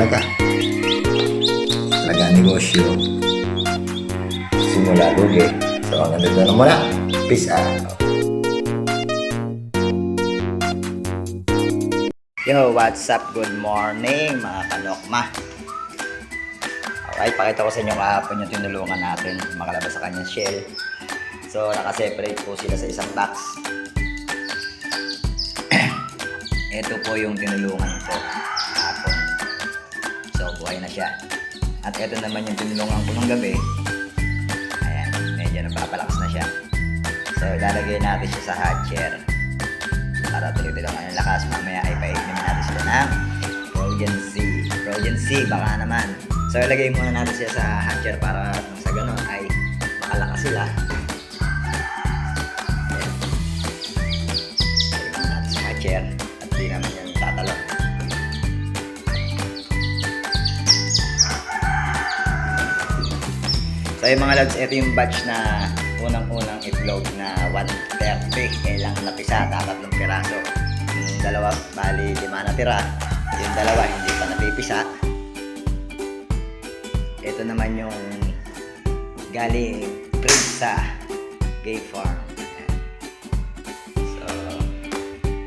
Talaga negosyo. Simula lugi. So hanggang dito na muna. Peace out. Yo, what's up? Good morning mga kanokma. Alright, pakita ko sa inyo kahapon yung tinulungan natin makalabas sa kanyang shell. So nakaseparate po sila sa isang box. Ito po yung tinulungan ko kahapon. So buhay na siya. At ito naman yung tinulungan ko ng gabi. Ayan, medyo napapalakas na siya. So ilalagay natin siya sa hatcher para tuloy-tuloy ang lakas. Mamaya ay paignan natin sila ng Frozen C baka naman. So ilagay muna natin siya sa hatcher para sa ganun ay makalakas sila. Ayan. Ilagay muna natin sa hatcher at di naman yan tatalon. So yung mga lods, ito yung batch na unang-unang itlog na 130 lang napisa, 3 piraso. Yung dalawa, bali 5 na tira. Yung dalawa hindi pa napipisa. Ito naman yung galing breed sa Gay Farm. Ayan. So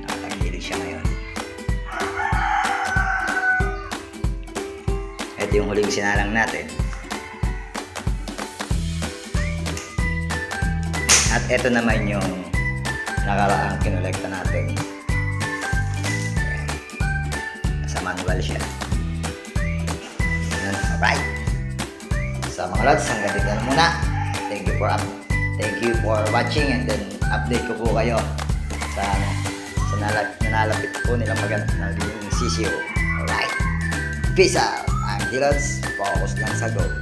nakatanggilig siya ngayon. Ito yung huling sinalang natin. At ito naman yung nakaraang kinolekta natin. Ayan. Nasa manual siya. Ayan. Alright. So mga lods, hanggang dito na muna. Thank you for watching, and then update ko po kayo sa nanalapit po nilang maganda na yung CCO. Alright. Peace out. I'm Dilods. Focus lang sa goal.